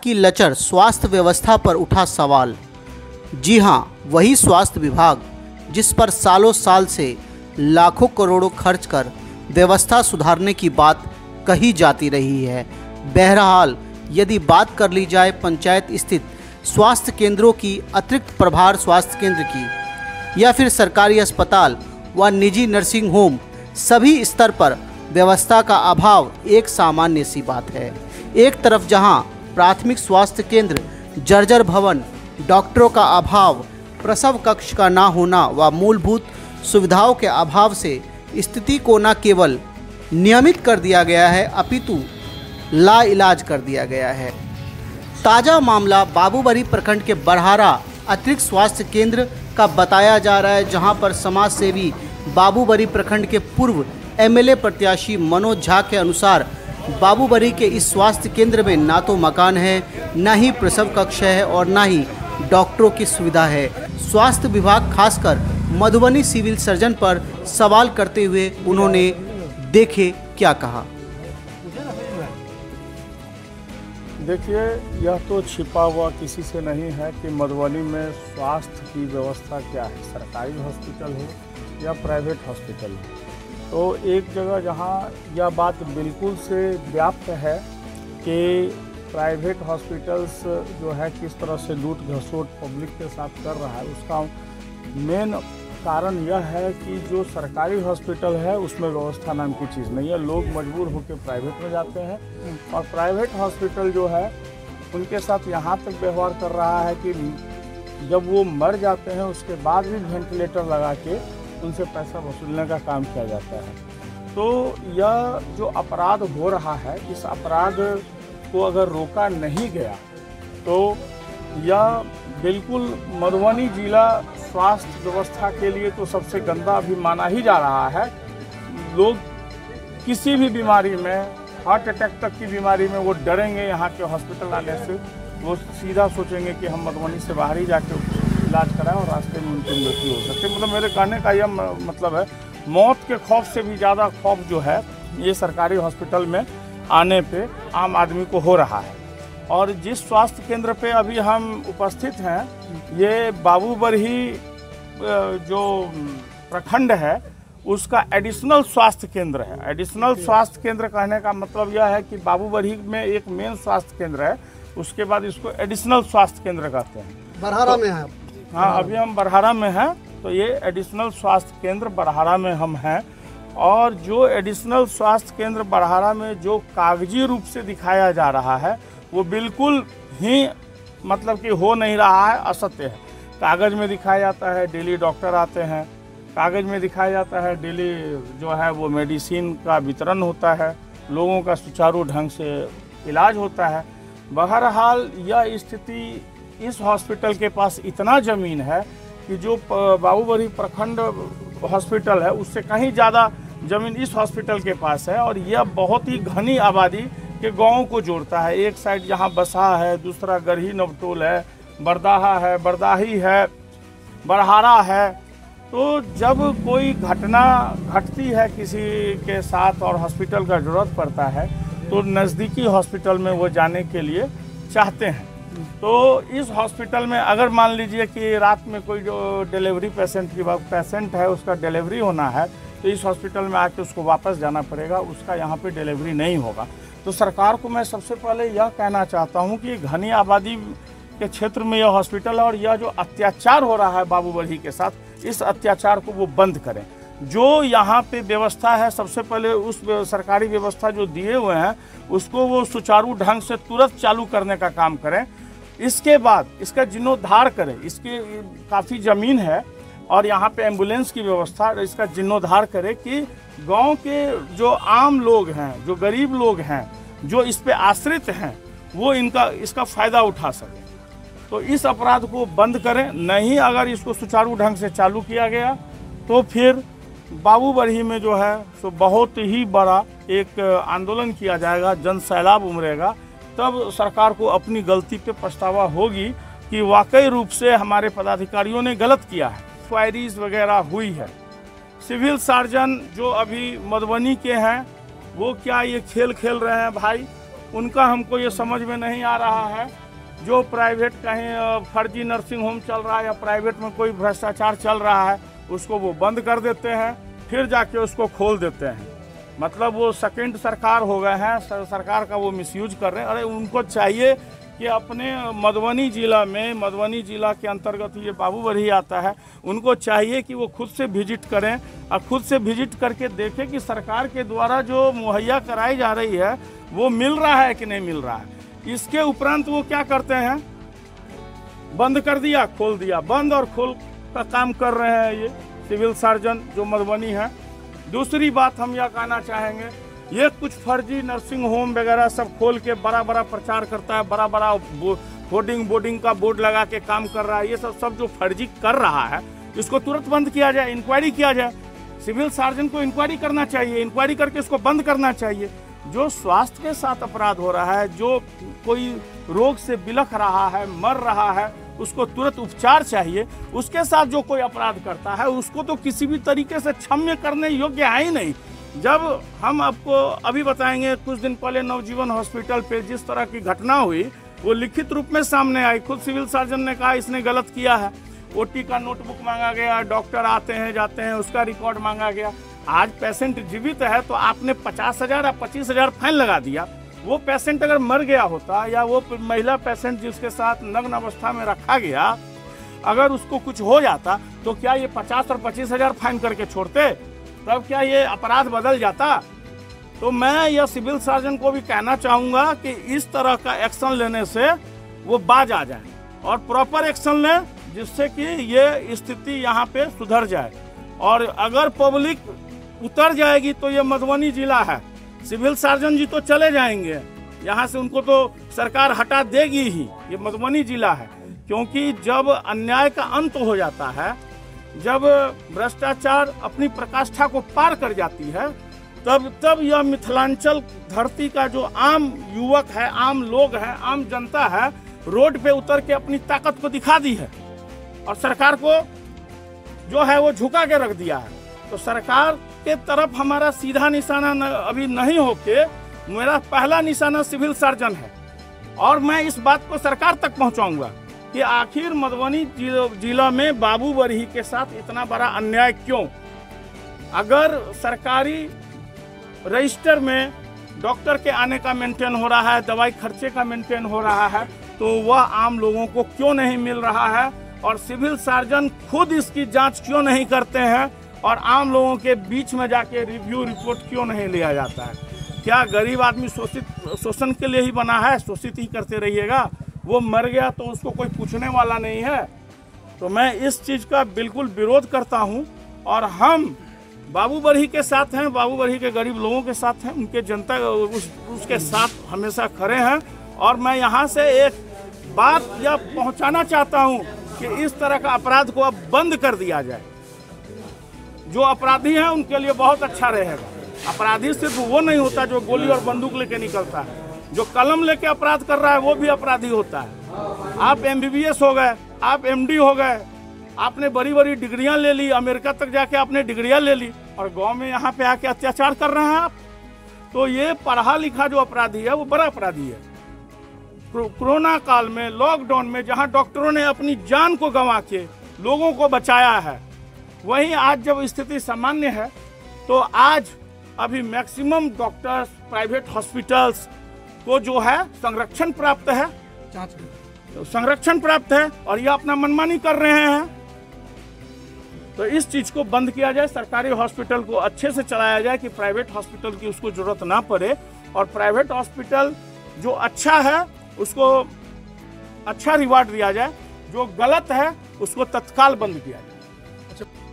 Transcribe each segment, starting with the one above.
की लचर स्वास्थ्य व्यवस्था पर उठा सवाल। जी हाँ, वही स्वास्थ्य विभाग जिस पर सालों साल से लाखों करोड़ों खर्च कर व्यवस्था सुधारने की बात कही जाती रही है। बहरहाल यदि बात कर ली जाए पंचायत स्थित स्वास्थ्य केंद्रों की, अतिरिक्त प्रभार स्वास्थ्य केंद्र की, या फिर सरकारी अस्पताल व निजी नर्सिंग होम, सभी स्तर पर व्यवस्था का अभाव एक सामान्य सी बात है। एक तरफ जहां प्राथमिक स्वास्थ्य केंद्र जर्जर भवन, डॉक्टरों का अभाव, प्रसव कक्ष का ना होना व मूलभूत सुविधाओं के अभाव से स्थिति को न केवल नियमित कर दिया गया है अपितु लाइलाज कर दिया गया है। ताज़ा मामला बाबूबरी प्रखंड के बरहारा अतिरिक्त स्वास्थ्य केंद्र का बताया जा रहा है, जहां पर समाज सेवी बाबूबरी प्रखंड के पूर्व एमएलए प्रत्याशी मनोज झा के अनुसार बाबूबरी के इस स्वास्थ्य केंद्र में ना तो मकान है, न ही प्रसव कक्ष है और न ही डॉक्टरों की सुविधा है। स्वास्थ्य विभाग खासकर मधुबनी सिविल सर्जन पर सवाल करते हुए उन्होंने देखे क्या कहा। देखिए, यह तो छिपा हुआ किसी से नहीं है कि मधुबनी में स्वास्थ्य की व्यवस्था क्या है, सरकारी हॉस्पिटल हो या प्राइवेट हॉस्पिटल हो। तो एक जगह जहां यह बात बिल्कुल से व्याप्त है कि प्राइवेट हॉस्पिटल्स जो है किस तरह से लूट घसोट पब्लिक के साथ कर रहा है, उसका मेन कारण यह है कि जो सरकारी हॉस्पिटल है उसमें व्यवस्था नाम की चीज़ नहीं है। लोग मजबूर होकर प्राइवेट में जाते हैं और प्राइवेट हॉस्पिटल जो है उनके साथ यहाँ तक व्यवहार कर रहा है कि जब वो मर जाते हैं उसके बाद भी वेंटिलेटर लगा के उनसे पैसा वसूलने का काम किया जाता है। तो यह जो अपराध हो रहा है, इस अपराध को अगर रोका नहीं गया तो यह बिल्कुल मधुबनी जिला स्वास्थ्य व्यवस्था के लिए तो सबसे गंदा अभी माना ही जा रहा है। लोग किसी भी बीमारी में, हार्ट अटैक तक की बीमारी में वो डरेंगे यहाँ के हॉस्पिटल आने से। वो सीधा सोचेंगे कि हम मधुबनी से बाहर ही जाके इलाज कराएं और रास्ते में उनकी मृत्यु हो सकती है। मतलब मेरे कहने का यह मतलब है, मौत के खौफ से भी ज़्यादा खौफ जो है ये सरकारी हॉस्पिटल में आने पे आम आदमी को हो रहा है। और जिस स्वास्थ्य केंद्र पे अभी हम उपस्थित हैं, ये बाबूबरही जो प्रखंड है उसका एडिशनल स्वास्थ्य केंद्र है। एडिशनल स्वास्थ्य केंद्र कहने का मतलब यह है कि बाबूबरही में एक मेन स्वास्थ्य केंद्र है, उसके बाद इसको एडिशनल स्वास्थ्य केंद्र कहते हैं। बरहारा में है। हाँ, अभी हम बरहारा में हैं, तो ये एडिशनल स्वास्थ्य केंद्र बरहारा में हम हैं। और जो एडिशनल स्वास्थ्य केंद्र बरहारा में जो कागजी रूप से दिखाया जा रहा है वो बिल्कुल ही मतलब कि हो नहीं रहा है, असत्य है। कागज़ में दिखाया जाता है डेली डॉक्टर आते हैं, कागज़ में दिखाया जाता है डेली जो है वो मेडिसिन का वितरण होता है, लोगों का सुचारू ढंग से इलाज होता है। बहरहाल यह स्थिति इस हॉस्पिटल के पास इतना ज़मीन है कि जो बाबूबरी प्रखंड हॉस्पिटल है उससे कहीं ज़्यादा ज़मीन इस हॉस्पिटल के पास है। और यह बहुत ही घनी आबादी के गाँव को जोड़ता है। एक साइड जहाँ बसा है, दूसरा गरही नवटोल है, बरदाहा है, बरदाही है, बरहारा है। तो जब कोई घटना घटती है किसी के साथ और हॉस्पिटल का ज़रूरत पड़ता है तो नज़दीकी हॉस्पिटल में वो जाने के लिए चाहते हैं। तो इस हॉस्पिटल में अगर मान लीजिए कि रात में कोई जो डिलीवरी पेशेंट है उसका डिलीवरी होना है तो इस हॉस्पिटल में आके उसको वापस जाना पड़ेगा, उसका यहाँ पे डिलीवरी नहीं होगा। तो सरकार को मैं सबसे पहले यह कहना चाहता हूँ कि घनी आबादी के क्षेत्र में यह हॉस्पिटल है और यह जो अत्याचार हो रहा है बाबूबरही के साथ, इस अत्याचार को वो बंद करें। जो यहाँ पे व्यवस्था है सबसे पहले उस सरकारी व्यवस्था जो दिए हुए हैं उसको वो सुचारू ढंग से तुरंत चालू करने का काम करें। इसके बाद इसका जीर्णोद्धार करें। इसकी काफ़ी ज़मीन है और यहाँ पे एम्बुलेंस की व्यवस्था, इसका जीर्णोद्धार करें कि गांव के जो आम लोग हैं, जो गरीब लोग हैं, जो इस पे आश्रित हैं, वो इसका फ़ायदा उठा सकें। तो इस अपराध को बंद करें। नहीं अगर इसको सुचारू ढंग से चालू किया गया तो फिर बाबूबरही में जो है सो बहुत ही बड़ा एक आंदोलन किया जाएगा, जन सैलाब उमड़ेगा। तब सरकार को अपनी गलती पे पछतावा होगी कि वाकई रूप से हमारे पदाधिकारियों ने गलत किया है। क्वायरीज वगैरह हुई है। सिविल सर्जन जो अभी मधुबनी के हैं वो क्या ये खेल खेल रहे हैं भाई? उनका हमको ये समझ में नहीं आ रहा है। जो प्राइवेट कहीं फर्जी नर्सिंग होम चल रहा है या प्राइवेट में कोई भ्रष्टाचार चल रहा है, उसको वो बंद कर देते हैं, फिर जाके उसको खोल देते हैं। मतलब वो सेकंड सरकार हो गए हैं, सरकार का वो मिसयूज कर रहे हैं। अरे उनको चाहिए कि अपने मधुबनी ज़िला में, मधुबनी ज़िला के अंतर्गत ये बाबूबरही आता है, उनको चाहिए कि वो खुद से विजिट करें और खुद से विजिट करके देखें कि सरकार के द्वारा जो मुहैया कराई जा रही है वो मिल रहा है कि नहीं मिल रहा है। इसके उपरांत वो क्या करते हैं, बंद कर दिया, खोल दिया, बंद और खोल का काम कर रहे हैं ये सिविल सर्जन जो मधुबनी है। दूसरी बात हम यह कहना चाहेंगे, ये कुछ फर्जी नर्सिंग होम वगैरह सब खोल के बड़ा बड़ा प्रचार करता है, बड़ा बड़ा बोर्डिंग का बोर्ड लगा के काम कर रहा है। ये सब जो फर्जी कर रहा है इसको तुरंत बंद किया जाए, इंक्वायरी किया जाए। सिविल सर्जन को इंक्वायरी करना चाहिए, इंक्वायरी करके इसको बंद करना चाहिए। जो स्वास्थ्य के साथ अपराध हो रहा है, जो कोई रोग से बिलख रहा है, मर रहा है, उसको तुरंत उपचार चाहिए। उसके साथ जो कोई अपराध करता है उसको तो किसी भी तरीके से क्षम्य करने योग्य है ही नहीं। जब हम आपको अभी बताएंगे, कुछ दिन पहले नवजीवन हॉस्पिटल पे जिस तरह की घटना हुई वो लिखित रूप में सामने आई। खुद सिविल सर्जन ने कहा इसने गलत किया है। ओटी का नोटबुक मांगा गया, डॉक्टर आते हैं जाते हैं, उसका रिकॉर्ड मांगा गया। आज पेशेंट जीवित है तो आपने 50,000 या 25,000 फाइन लगा दिया। वो पेशेंट अगर मर गया होता या वो महिला पेशेंट जिसके साथ नग्न अवस्था में रखा गया, अगर उसको कुछ हो जाता तो क्या ये 50 और 25,000 फाइन करके छोड़ते? तब क्या ये अपराध बदल जाता? तो मैं यह सिविल सर्जन को भी कहना चाहूँगा कि इस तरह का एक्शन लेने से वो बाज आ जाए और प्रॉपर एक्शन लें, जिससे कि ये स्थिति यहाँ पे सुधर जाए। और अगर पब्लिक उतर जाएगी तो ये मधुबनी जिला है, सिविल सर्जन जी तो चले जाएंगे यहाँ से, उनको तो सरकार हटा देगी ही। ये मधुबनी जिला है, क्योंकि जब अन्याय का अंत हो जाता है, जब भ्रष्टाचार अपनी प्रकाष्ठा को पार कर जाती है, तब यह मिथिलांचल धरती का जो आम युवक है, आम लोग हैं, आम जनता है, रोड पे उतर के अपनी ताकत को दिखा दी है और सरकार को जो है वो झुका के रख दिया है। तो सरकार के तरफ हमारा सीधा निशाना अभी नहीं होके मेरा पहला निशाना सिविल सर्जन है। और मैं इस बात को सरकार तक पहुंचाऊंगा कि आखिर मधुबनी जिला में बाबूबरही के साथ इतना बड़ा अन्याय क्यों? अगर सरकारी रजिस्टर में डॉक्टर के आने का मेंटेन हो रहा है, दवाई खर्चे का मेंटेन हो रहा है, तो वह आम लोगों को क्यों नहीं मिल रहा है? और सिविल सर्जन खुद इसकी जांच क्यों नहीं करते हैं? और आम लोगों के बीच में जाके रिव्यू रिपोर्ट क्यों नहीं लिया जाता है? क्या गरीब आदमी शोषण के लिए ही बना है? शोषित ही करते रहिएगा। वो मर गया तो उसको कोई पूछने वाला नहीं है। तो मैं इस चीज़ का बिल्कुल विरोध करता हूं। और हम बाबूबरही के साथ हैं, बाबूबरही के गरीब लोगों के साथ हैं, उनके जनता उसके साथ हमेशा खड़े हैं। और मैं यहाँ से एक बात यह पहुँचाना चाहता हूँ कि इस तरह का अपराध को अब बंद कर दिया जाए। जो अपराधी हैं उनके लिए बहुत अच्छा रहेगा। अपराधी सिर्फ वो नहीं होता जो गोली और बंदूक लेके निकलता है, जो कलम लेके अपराध कर रहा है वो भी अपराधी होता है। आप MBBS हो गए, आप MD हो गए, आपने बड़ी बड़ी डिग्रियां ले ली, अमेरिका तक जाके आपने डिग्रियां ले ली, और गांव में यहाँ पे आके अत्याचार कर रहे हैं आप। तो ये पढ़ा लिखा जो अपराधी है वो बड़ा अपराधी है। कोरोना काल में, लॉकडाउन में, जहाँ डॉक्टरों ने अपनी जान को गंवा के लोगों को बचाया है, वहीं आज जब स्थिति सामान्य है तो आज अभी मैक्सिमम डॉक्टर्स प्राइवेट हॉस्पिटल्स को जो है संरक्षण प्राप्त है, तो संरक्षण प्राप्त है और ये अपना मनमानी कर रहे हैं। तो इस चीज़ को बंद किया जाए, सरकारी हॉस्पिटल को अच्छे से चलाया जाए कि प्राइवेट हॉस्पिटल की उसको ज़रूरत ना पड़े, और प्राइवेट हॉस्पिटल जो अच्छा है उसको अच्छा रिवार्ड दिया जाए, जो गलत है उसको तत्काल बंद किया जाए।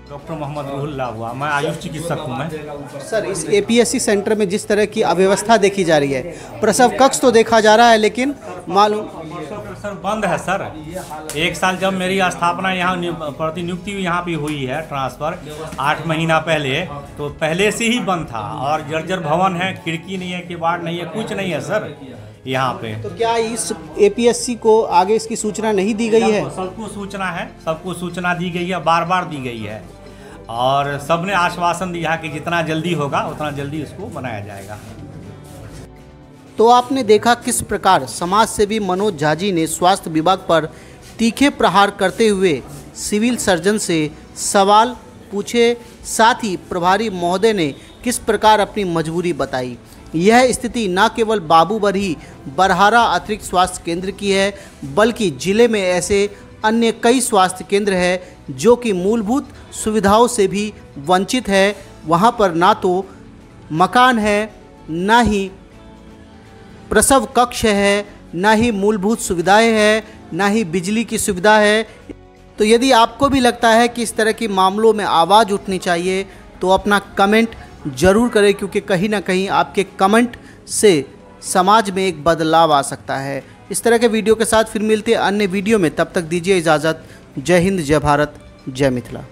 डॉक्टर मोहम्मद रुहुल्ला हुआ, मैं आयुष चिकित्सक हूँ। मैं सर, इस APSC सेंटर में जिस तरह की अव्यवस्था देखी जा रही है, प्रसव कक्ष तो देखा जा रहा है लेकिन मालूम सर बंद है सर। 1 साल जब मेरी स्थापना यहाँ प्रतिनियुक्ति यहाँ पे हुई है, ट्रांसफ़र 8 महीना पहले, तो पहले से ही बंद था। और जर्जर भवन है, खिड़की नहीं है, किवाड़ नहीं है, कुछ नहीं है सर यहाँ पे। तो क्या इस APSC को आगे इसकी सूचना नहीं दी गई है? सबको सूचना है, सबको सूचना दी गई है, बार बार दी गई है, और सबने आश्वासन दिया कि जितना जल्दी होगा उतना जल्दी इसको बनाया जाएगा। तो आपने देखा किस प्रकार समाज सेवी मनोज झा जी ने स्वास्थ्य विभाग पर तीखे प्रहार करते हुए सिविल सर्जन से सवाल पूछे, साथ ही प्रभारी महोदय ने किस प्रकार अपनी मजबूरी बताई। यह स्थिति न केवल बाबूबरही बरहारा अतिरिक्त स्वास्थ्य केंद्र की है, बल्कि जिले में ऐसे अन्य कई स्वास्थ्य केंद्र हैं जो कि मूलभूत सुविधाओं से भी वंचित है। वहां पर ना तो मकान है, ना ही प्रसव कक्ष है, ना ही मूलभूत सुविधाएं हैं, ना ही बिजली की सुविधा है। तो यदि आपको भी लगता है कि इस तरह के मामलों में आवाज़ उठनी चाहिए तो अपना कमेंट ज़रूर करें, क्योंकि कहीं ना कहीं आपके कमेंट से समाज में एक बदलाव आ सकता है। इस तरह के वीडियो के साथ फिर मिलते हैं अन्य वीडियो में, तब तक दीजिए इजाज़त। जय हिंद, जय भारत, जय मिथिला।